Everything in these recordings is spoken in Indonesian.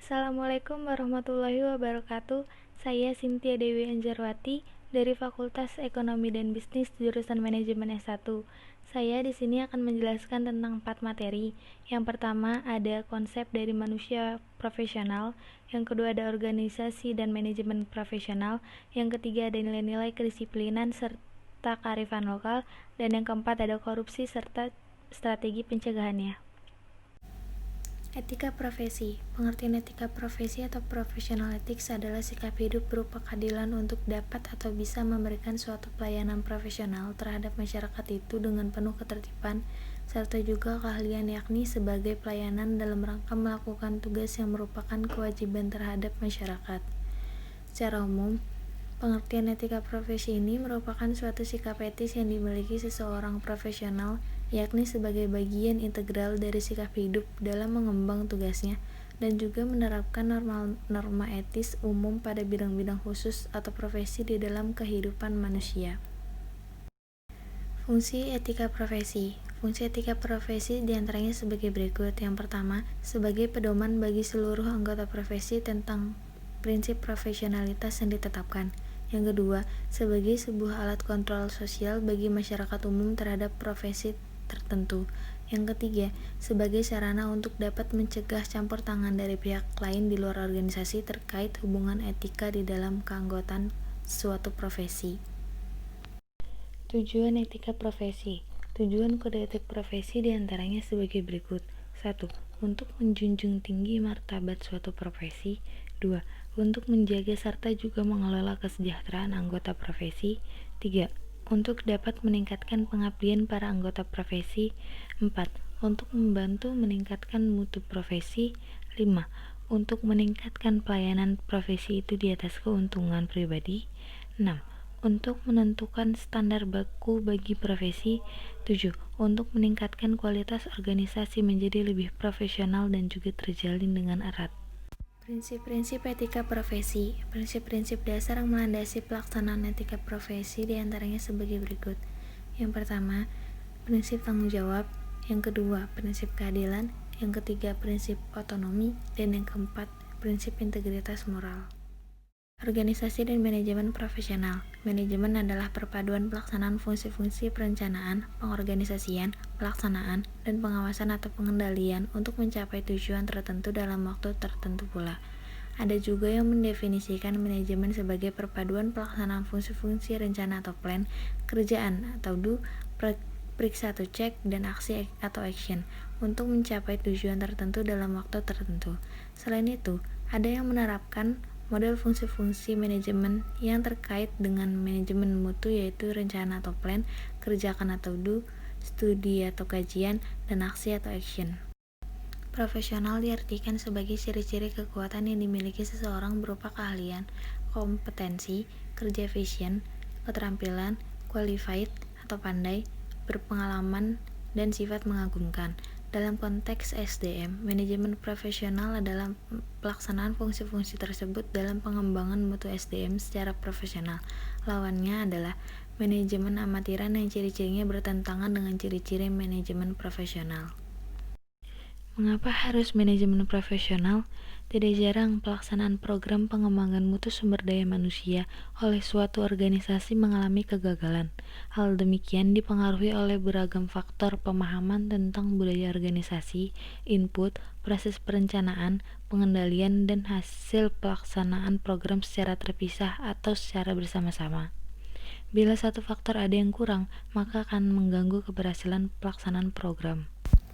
Assalamualaikum warahmatullahi wabarakatuh. Saya Cynthia Dewi Anjarwati dari Fakultas Ekonomi dan Bisnis jurusan Manajemen S1. Saya di sini akan menjelaskan tentang 4 materi. Yang pertama ada konsep dari manusia profesional, yang kedua ada organisasi dan manajemen profesional, yang ketiga ada nilai-nilai kedisiplinan serta kearifan lokal, dan yang keempat ada korupsi serta strategi pencegahannya. Etika profesi. Pengertian etika profesi atau professional ethics adalah sikap hidup berupa keadilan untuk dapat atau bisa memberikan suatu pelayanan profesional terhadap masyarakat itu dengan penuh ketertiban, serta juga keahlian, yakni sebagai pelayanan dalam rangka melakukan tugas yang merupakan kewajiban terhadap masyarakat. Secara umum, pengertian etika profesi ini merupakan suatu sikap etis yang dimiliki seseorang profesional, yakni sebagai bagian integral dari sikap hidup dalam mengemban tugasnya, dan juga menerapkan norma etis umum pada bidang-bidang khusus atau profesi di dalam kehidupan manusia. Fungsi etika profesi. Fungsi etika profesi diantaranya sebagai berikut. Yang pertama, sebagai pedoman bagi seluruh anggota profesi tentang prinsip profesionalitas yang ditetapkan. Yang kedua, sebagai sebuah alat kontrol sosial bagi masyarakat umum terhadap profesi tertentu. Yang ketiga, sebagai sarana untuk dapat mencegah campur tangan dari pihak lain di luar organisasi terkait hubungan etika di dalam keanggotaan suatu profesi. Tujuan etika profesi. Tujuan kode etik profesi diantaranya sebagai berikut. 1. Untuk menjunjung tinggi martabat suatu profesi. 2. Untuk menjaga serta juga mengelola kesejahteraan anggota profesi. 3. Untuk dapat meningkatkan pengabdian para anggota profesi. 4. Untuk membantu meningkatkan mutu profesi. 5. Untuk meningkatkan pelayanan profesi itu di atas keuntungan pribadi. 6. Untuk menentukan standar baku bagi profesi. 7. Untuk meningkatkan kualitas organisasi menjadi lebih profesional dan juga terjalin dengan erat. Prinsip-prinsip etika profesi. Prinsip-prinsip dasar yang melandasi pelaksanaan etika profesi diantaranya sebagai berikut. Yang pertama, prinsip tanggung jawab. Yang kedua, prinsip keadilan. Yang ketiga, prinsip otonomi. Dan yang keempat, prinsip integritas moral. Organisasi dan manajemen profesional. Manajemen adalah perpaduan pelaksanaan fungsi-fungsi perencanaan, pengorganisasian, pelaksanaan, dan pengawasan atau pengendalian untuk mencapai tujuan tertentu dalam waktu tertentu pula. Ada juga yang mendefinisikan manajemen sebagai perpaduan pelaksanaan fungsi-fungsi rencana atau plan, kerjaan atau do, periksa atau cek, dan aksi atau action untuk mencapai tujuan tertentu dalam waktu tertentu. Selain itu, ada yang menerapkan model fungsi-fungsi manajemen yang terkait dengan manajemen mutu, yaitu rencana atau plan, kerjakan atau do, studi atau kajian, dan aksi atau action. Profesional diartikan sebagai ciri-ciri kekuatan yang dimiliki seseorang berupa keahlian, kompetensi, kerja efisien, keterampilan, qualified atau pandai, berpengalaman, dan sifat mengagumkan. Dalam konteks SDM, manajemen profesional adalah pelaksanaan fungsi-fungsi tersebut dalam pengembangan mutu SDM secara profesional. Lawannya adalah manajemen amatiran yang ciri-cirinya bertentangan dengan ciri-ciri manajemen profesional. Mengapa harus manajemen profesional? Tidak jarang pelaksanaan program pengembangan mutu sumber daya manusia oleh suatu organisasi mengalami kegagalan. Hal demikian dipengaruhi oleh beragam faktor pemahaman tentang budaya organisasi, input, proses perencanaan, pengendalian, dan hasil pelaksanaan program secara terpisah atau secara bersama-sama. Bila satu faktor ada yang kurang, maka akan mengganggu keberhasilan pelaksanaan program.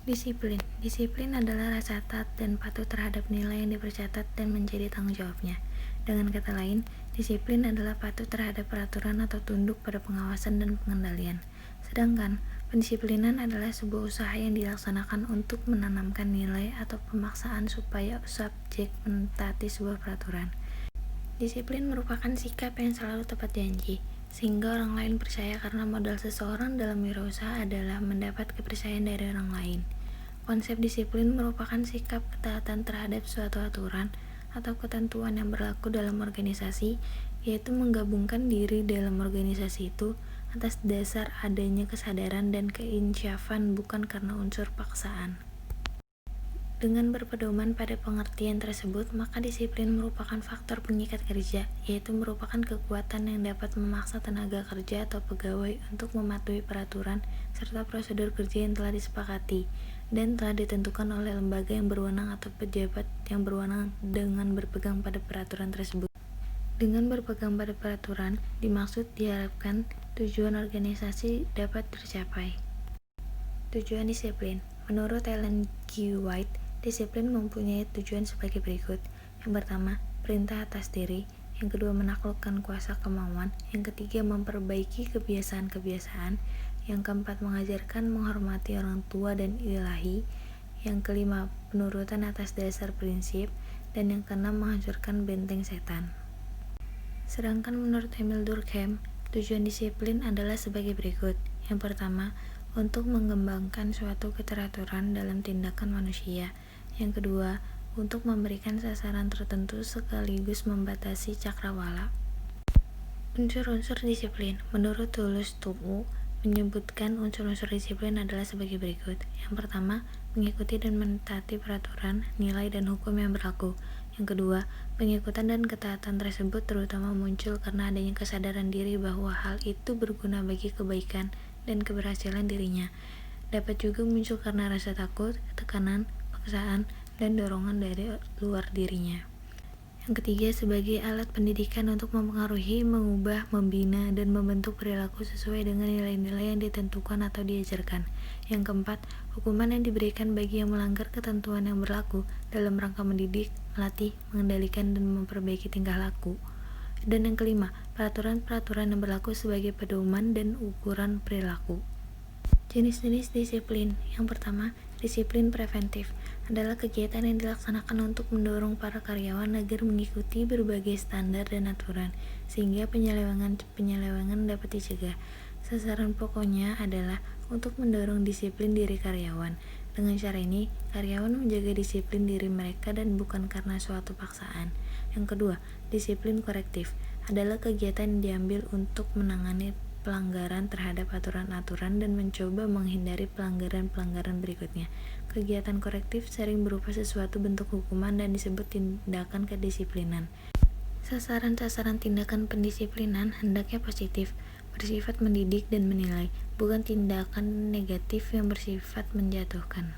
Disiplin. Disiplin adalah rasa taat dan patuh terhadap nilai yang dipercatat dan menjadi tanggung jawabnya. Dengan kata lain, disiplin adalah patuh terhadap peraturan atau tunduk pada pengawasan dan pengendalian. Sedangkan, pendisiplinan adalah sebuah usaha yang dilaksanakan untuk menanamkan nilai atau pemaksaan supaya subjek mentaati sebuah peraturan. Disiplin merupakan sikap yang selalu tepat janji, sehingga orang lain percaya karena modal seseorang dalam wirausaha adalah mendapat kepercayaan dari orang lain. Konsep disiplin merupakan sikap ketaatan terhadap suatu aturan atau ketentuan yang berlaku dalam organisasi, yaitu menggabungkan diri dalam organisasi itu atas dasar adanya kesadaran dan keinsyafan, bukan karena unsur paksaan. Dengan berpedoman pada pengertian tersebut, maka disiplin merupakan faktor pengikat kerja, yaitu merupakan kekuatan yang dapat memaksa tenaga kerja atau pegawai untuk mematuhi peraturan serta prosedur kerja yang telah disepakati dan telah ditentukan oleh lembaga yang berwenang atau pejabat yang berwenang dengan berpegang pada peraturan tersebut. Dengan berpegang pada peraturan, diharapkan tujuan organisasi dapat tercapai. Tujuan disiplin. Menurut Ellen G. White, disiplin mempunyai tujuan sebagai berikut. Yang pertama, perintah atas diri. Yang kedua, menaklukkan kuasa kemauan. Yang ketiga, memperbaiki kebiasaan-kebiasaan. Yang keempat, mengajarkan menghormati orang tua dan ilahi. Yang kelima, penurutan atas dasar prinsip. Dan yang keenam, menghancurkan benteng setan. Sedangkan menurut Emil Durkheim, tujuan disiplin adalah sebagai berikut. Yang pertama, untuk mengembangkan suatu keteraturan dalam tindakan manusia. Yang kedua, untuk memberikan sasaran tertentu sekaligus membatasi cakrawala. Unsur-unsur disiplin. Menurut Toulouse Toulouse menyebutkan unsur-unsur disiplin adalah sebagai berikut. Yang pertama, mengikuti dan mentaati peraturan, nilai, dan hukum yang berlaku. Yang kedua, pengikutan dan ketaatan tersebut terutama muncul karena adanya kesadaran diri bahwa hal itu berguna bagi kebaikan dan keberhasilan dirinya. Dapat juga muncul karena rasa takut, tekanan, paksaan, dan dorongan dari luar dirinya. Yang ketiga, sebagai alat pendidikan untuk mempengaruhi, mengubah, membina, dan membentuk perilaku sesuai dengan nilai-nilai yang ditentukan atau diajarkan. Yang keempat, hukuman yang diberikan bagi yang melanggar ketentuan yang berlaku dalam rangka mendidik, melatih, mengendalikan, dan memperbaiki tingkah laku. Dan yang kelima, peraturan-peraturan yang berlaku sebagai pedoman dan ukuran perilaku. Jenis-jenis disiplin. Yang pertama, disiplin preventif adalah kegiatan yang dilaksanakan untuk mendorong para karyawan agar mengikuti berbagai standar dan aturan, sehingga penyelewengan dapat dicegah. Sasaran pokoknya adalah untuk mendorong disiplin diri karyawan. Dengan cara ini, karyawan menjaga disiplin diri mereka dan bukan karena suatu paksaan. Yang kedua, disiplin korektif adalah kegiatan yang diambil untuk menangani pelanggaran terhadap aturan-aturan dan mencoba menghindari pelanggaran-pelanggaran berikutnya. Kegiatan korektif sering berupa sesuatu bentuk hukuman dan disebut tindakan kedisiplinan. Sasaran-sasaran tindakan pendisiplinan hendaknya positif, bersifat mendidik dan menilai, bukan tindakan negatif yang bersifat menjatuhkan.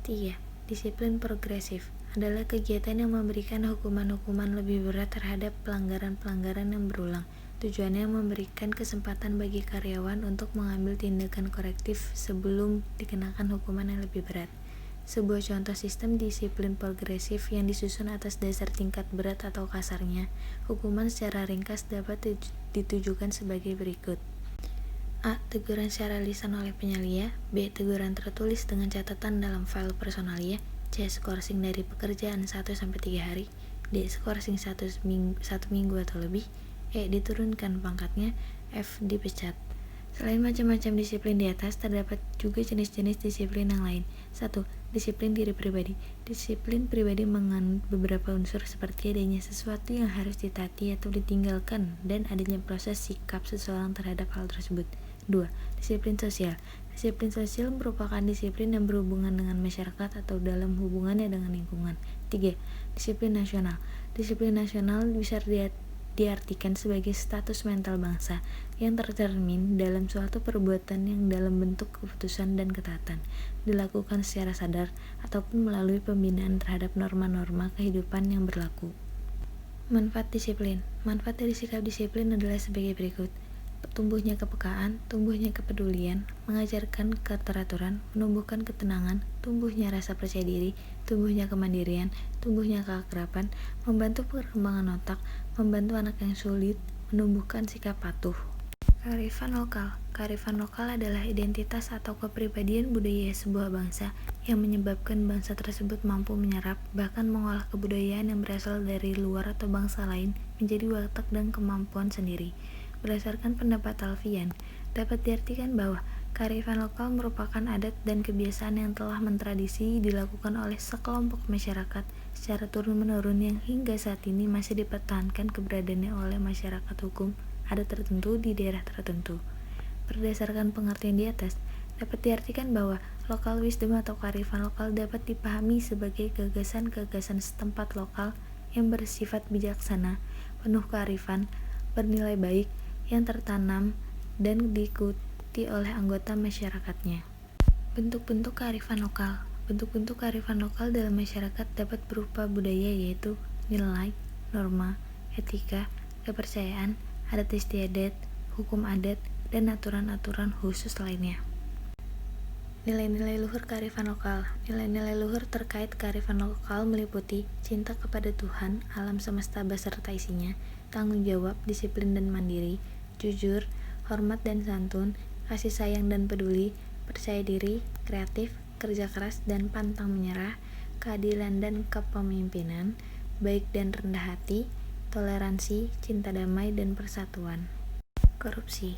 3. Disiplin progresif adalah kegiatan yang memberikan hukuman-hukuman lebih berat terhadap pelanggaran-pelanggaran yang berulang. Tujuannya memberikan kesempatan bagi karyawan untuk mengambil tindakan korektif sebelum dikenakan hukuman yang lebih berat. Sebuah contoh sistem disiplin progresif yang disusun atas dasar tingkat berat atau kasarnya, hukuman secara ringkas dapat ditujukan sebagai berikut. A. Teguran secara lisan oleh penyelia. B. Teguran tertulis dengan catatan dalam file personalia. C. Skorsing dari pekerjaan 1-3 hari. D. Skorsing 1 minggu atau lebih. E. Diturunkan pangkatnya. F. Dipecat. Selain macam-macam disiplin di atas, terdapat juga jenis-jenis disiplin yang lain. 1. Disiplin diri pribadi. Disiplin pribadi mengandung beberapa unsur seperti adanya sesuatu yang harus ditaati atau ditinggalkan dan adanya proses sikap seseorang terhadap hal tersebut. 2. Disiplin sosial. Disiplin sosial merupakan disiplin yang berhubungan dengan masyarakat atau dalam hubungannya dengan lingkungan. 3. Disiplin nasional. Disiplin nasional bisa diartikan sebagai status mental bangsa yang tercermin dalam suatu perbuatan yang dalam bentuk keputusan dan ketaatan dilakukan secara sadar ataupun melalui pembinaan terhadap norma-norma kehidupan yang berlaku. Manfaat disiplin. Manfaat dari sikap disiplin adalah sebagai berikut. Tumbuhnya kepekaan, tumbuhnya kepedulian, mengajarkan keteraturan, menumbuhkan ketenangan, tumbuhnya rasa percaya diri, tumbuhnya kemandirian, tumbuhnya keakraban, membantu perkembangan otak, membantu anak yang sulit, menumbuhkan sikap patuh. Kearifan lokal. Kearifan lokal adalah identitas atau kepribadian budaya sebuah bangsa yang menyebabkan bangsa tersebut mampu menyerap, bahkan mengolah kebudayaan yang berasal dari luar atau bangsa lain menjadi watak dan kemampuan sendiri. Berdasarkan pendapat Alfian, dapat diartikan bahwa kearifan lokal merupakan adat dan kebiasaan yang telah mentradisi dilakukan oleh sekelompok masyarakat secara turun-menurun yang hingga saat ini masih dipertahankan keberadaannya oleh masyarakat hukum adat tertentu di daerah tertentu. Berdasarkan pengertian di atas, dapat diartikan bahwa Local wisdom atau kearifan lokal dapat dipahami sebagai gagasan-gagasan setempat lokal yang bersifat bijaksana, penuh kearifan, bernilai baik, yang tertanam dan diikuti oleh anggota masyarakatnya. Bentuk-bentuk kearifan lokal. Bentuk-bentuk kearifan lokal dalam masyarakat dapat berupa budaya, yaitu nilai, norma, etika, kepercayaan, adat istiadat, hukum adat, dan aturan-aturan khusus lainnya. Nilai-nilai luhur kearifan lokal. Nilai-nilai luhur terkait kearifan lokal meliputi cinta kepada Tuhan, alam semesta beserta isinya, tanggung jawab, disiplin dan mandiri, jujur, hormat dan santun, kasih sayang dan peduli, percaya diri, kreatif, kerja keras dan pantang menyerah, keadilan dan kepemimpinan, baik dan rendah hati, toleransi, cinta damai dan persatuan. Korupsi.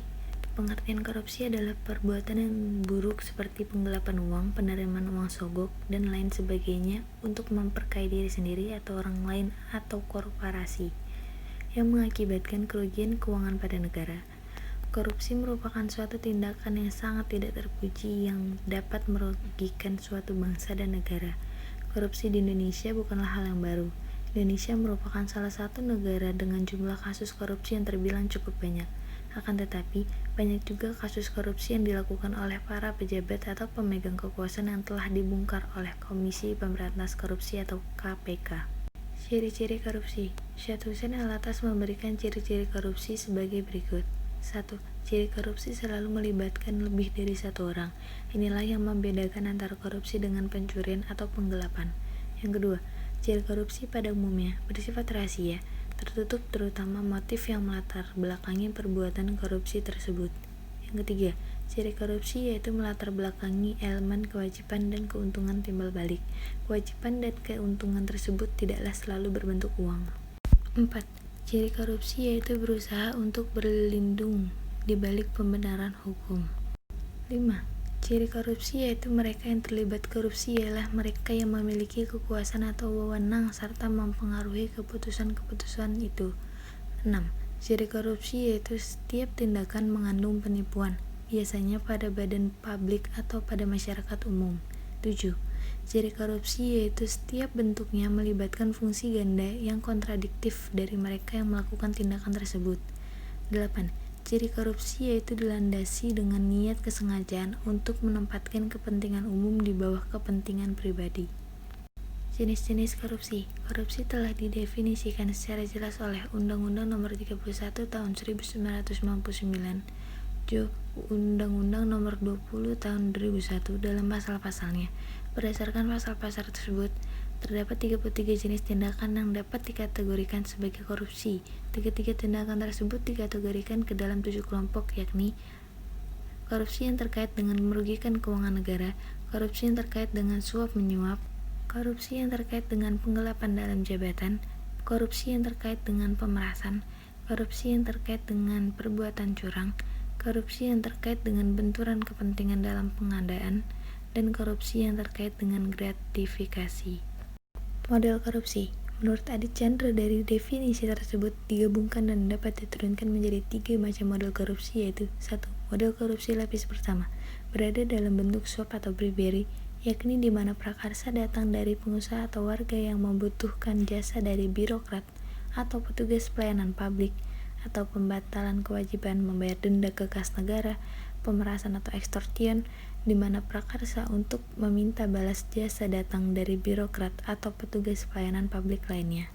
Pengertian korupsi adalah perbuatan yang buruk seperti penggelapan uang, penerimaan uang sogok, dan lain sebagainya untuk memperkaya diri sendiri atau orang lain atau korporasi yang mengakibatkan kerugian keuangan pada negara. Korupsi merupakan suatu tindakan yang sangat tidak terpuji yang dapat merugikan suatu bangsa dan negara. Korupsi di Indonesia bukanlah hal yang baru. Indonesia merupakan salah satu negara dengan jumlah kasus korupsi yang terbilang cukup banyak. Akan tetapi, banyak juga kasus korupsi yang dilakukan oleh para pejabat atau pemegang kekuasaan yang telah dibongkar oleh Komisi Pemberantasan Korupsi atau KPK. Ciri-ciri korupsi. Syed Hussein Alatas memberikan ciri-ciri korupsi sebagai berikut. 1. Ciri korupsi selalu melibatkan lebih dari satu orang. Inilah yang membedakan antara korupsi dengan pencurian atau penggelapan. Yang kedua, ciri korupsi pada umumnya bersifat rahasia, tertutup terutama motif yang melatar belakangi perbuatan korupsi tersebut. Yang ketiga, ciri korupsi yaitu melatar belakangi elemen kewajiban dan keuntungan timbal balik. Kewajiban dan keuntungan tersebut tidaklah selalu berbentuk uang. 4. Ciri korupsi yaitu berusaha untuk berlindung di balik pembenaran hukum. 5. Ciri korupsi yaitu mereka yang terlibat korupsi ialah mereka yang memiliki kekuasaan atau wewenang serta mempengaruhi keputusan-keputusan itu. 6. Ciri korupsi yaitu setiap tindakan mengandung penipuan, biasanya pada badan publik atau pada masyarakat umum. 7. Ciri korupsi yaitu setiap bentuknya melibatkan fungsi ganda yang kontradiktif dari mereka yang melakukan tindakan tersebut. 8. Ciri korupsi yaitu dilandasi dengan niat kesengajaan untuk menempatkan kepentingan umum di bawah kepentingan pribadi. Jenis-jenis korupsi. Korupsi telah didefinisikan secara jelas oleh Undang-Undang Nomor 31 Tahun 1999, Undang-Undang Nomor 20 Tahun 2001 dalam pasal-pasalnya. Berdasarkan pasal-pasal tersebut, terdapat 33 jenis tindakan yang dapat dikategorikan sebagai korupsi. Tiga-tiga tindakan tersebut dikategorikan ke dalam 7 kelompok, yakni korupsi yang terkait dengan merugikan keuangan negara, korupsi yang terkait dengan suap-menyuap, korupsi yang terkait dengan penggelapan dalam jabatan, korupsi yang terkait dengan pemerasan, korupsi yang terkait dengan perbuatan curang, korupsi yang terkait dengan benturan kepentingan dalam pengadaan, dan korupsi yang terkait dengan gratifikasi. Model korupsi. Menurut Adit Chandra, dari definisi tersebut digabungkan dan dapat diturunkan menjadi 3 macam model korupsi, yaitu 1. Model korupsi lapis pertama, berada dalam bentuk suap atau bribery, yakni di mana prakarsa datang dari pengusaha atau warga yang membutuhkan jasa dari birokrat atau petugas pelayanan publik, atau pembatalan kewajiban membayar denda ke kas negara, pemerasan atau extortion, di mana prakarsa untuk meminta balas jasa datang dari birokrat atau petugas pelayanan publik lainnya.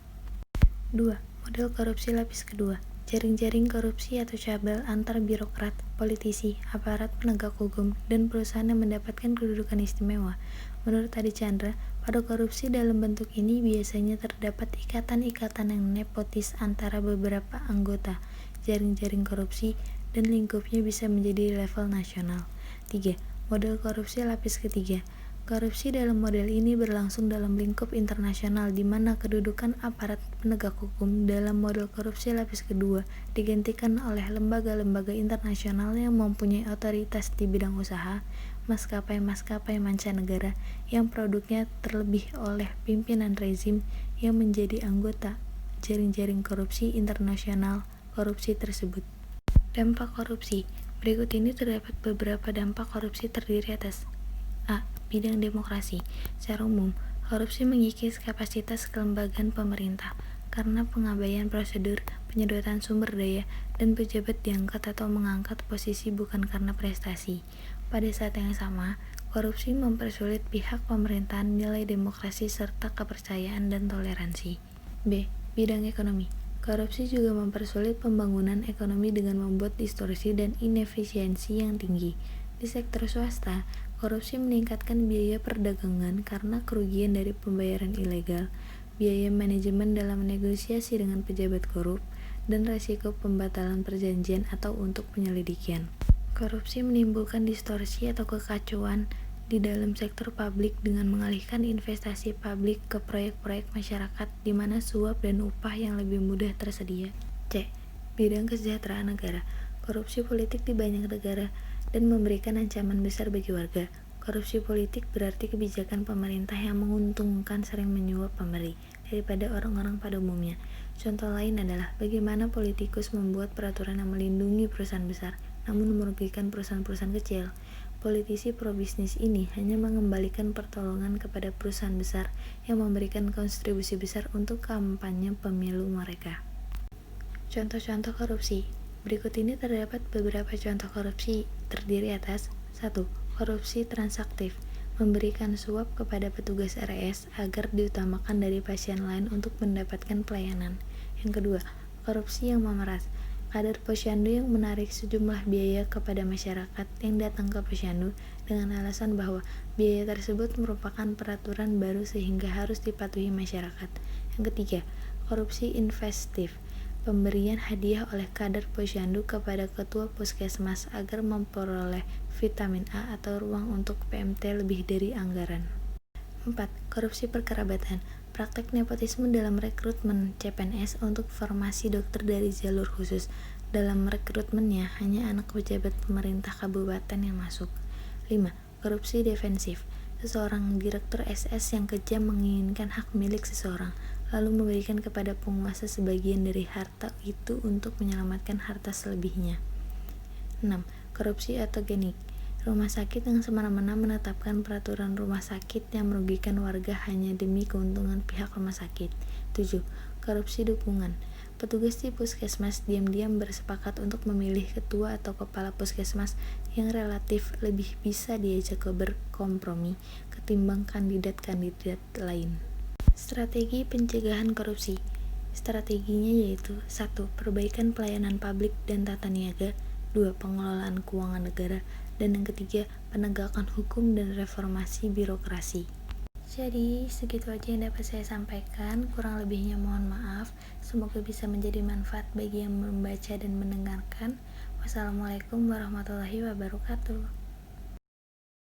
2. Model korupsi lapis kedua, jaring-jaring korupsi atau cabal antar birokrat, politisi, aparat penegak hukum, dan perusahaan yang mendapatkan kedudukan istimewa. Menurut Adi Chandra, pada korupsi dalam bentuk ini biasanya terdapat ikatan-ikatan yang nepotis antara beberapa anggota. Jaring-jaring korupsi dan lingkupnya bisa menjadi level nasional. 3. Model korupsi lapis ketiga. Korupsi dalam model ini berlangsung dalam lingkup internasional, di mana kedudukan aparat penegak hukum dalam model korupsi lapis kedua digantikan oleh lembaga-lembaga internasional yang mempunyai otoritas di bidang usaha, maskapai-maskapai mancanegara yang produknya terlebih oleh pimpinan rezim yang menjadi anggota jaring-jaring korupsi internasional korupsi tersebut. Dampak korupsi. Berikut ini terdapat beberapa dampak korupsi terdiri atas: A. bidang demokrasi. Secara umum, korupsi mengikis kapasitas kelembagaan pemerintah karena pengabaian prosedur, penyedotan sumber daya, dan pejabat diangkat atau mengangkat posisi bukan karena prestasi. Pada saat yang sama, korupsi mempersulit pihak pemerintahan nilai demokrasi serta kepercayaan dan toleransi. B. Bidang ekonomi. Korupsi juga mempersulit pembangunan ekonomi dengan membuat distorsi dan inefisiensi yang tinggi. Di sektor swasta, korupsi meningkatkan biaya perdagangan karena kerugian dari pembayaran ilegal, biaya manajemen dalam negosiasi dengan pejabat korup, dan risiko pembatalan perjanjian atau untuk penyelidikan. Korupsi menimbulkan distorsi atau kekacauan di dalam sektor publik dengan mengalihkan investasi publik ke proyek-proyek masyarakat di mana suap dan upah yang lebih mudah tersedia. C. Bidang kesejahteraan negara. Korupsi politik di banyak negara dan memberikan ancaman besar bagi warga. Korupsi politik berarti kebijakan pemerintah yang menguntungkan sering menyuap pemberi daripada orang-orang pada umumnya. Contoh lain adalah bagaimana politikus membuat peraturan yang melindungi perusahaan besar namun merugikan perusahaan-perusahaan kecil. Politisi pro-bisnis ini hanya mengembalikan pertolongan kepada perusahaan besar yang memberikan kontribusi besar untuk kampanye pemilu mereka. Contoh-contoh korupsi. Berikut ini terdapat beberapa contoh korupsi terdiri atas 1. Korupsi transaktif, memberikan suap kepada petugas RS agar diutamakan dari pasien lain untuk mendapatkan pelayanan. Yang kedua, korupsi yang memeras, kader posyandu yang menarik sejumlah biaya kepada masyarakat yang datang ke posyandu dengan alasan bahwa biaya tersebut merupakan peraturan baru sehingga harus dipatuhi masyarakat. Yang ketiga, korupsi investif, pemberian hadiah oleh kader posyandu kepada ketua puskesmas agar memperoleh vitamin A atau ruang untuk PMT lebih dari anggaran. 4. Korupsi perkerabatan, praktek nepotisme dalam rekrutmen CPNS untuk formasi dokter dari jalur khusus. Dalam rekrutmennya hanya anak pejabat pemerintah kabupaten yang masuk. 5. Korupsi defensif, seseorang direktur SS yang kejam menginginkan hak milik seseorang, lalu memberikan kepada penguasa sebagian dari harta itu untuk menyelamatkan harta selebihnya. 6. Korupsi autogenik, rumah sakit yang semena-mena menetapkan peraturan rumah sakit yang merugikan warga hanya demi keuntungan pihak rumah sakit. 7. Korupsi dukungan, petugas di puskesmas diam-diam bersepakat untuk memilih ketua atau kepala puskesmas yang relatif lebih bisa diajak berkompromi ketimbang kandidat-kandidat lain. Strategi pencegahan korupsi. Strateginya yaitu 1. Perbaikan pelayanan publik dan tata niaga. 2. Pengelolaan keuangan negara. Dan yang ketiga, penegakan hukum dan reformasi birokrasi. Jadi, segitu aja yang dapat saya sampaikan. Kurang lebihnya mohon maaf. Semoga bisa menjadi manfaat bagi yang membaca dan mendengarkan. Wassalamualaikum warahmatullahi wabarakatuh.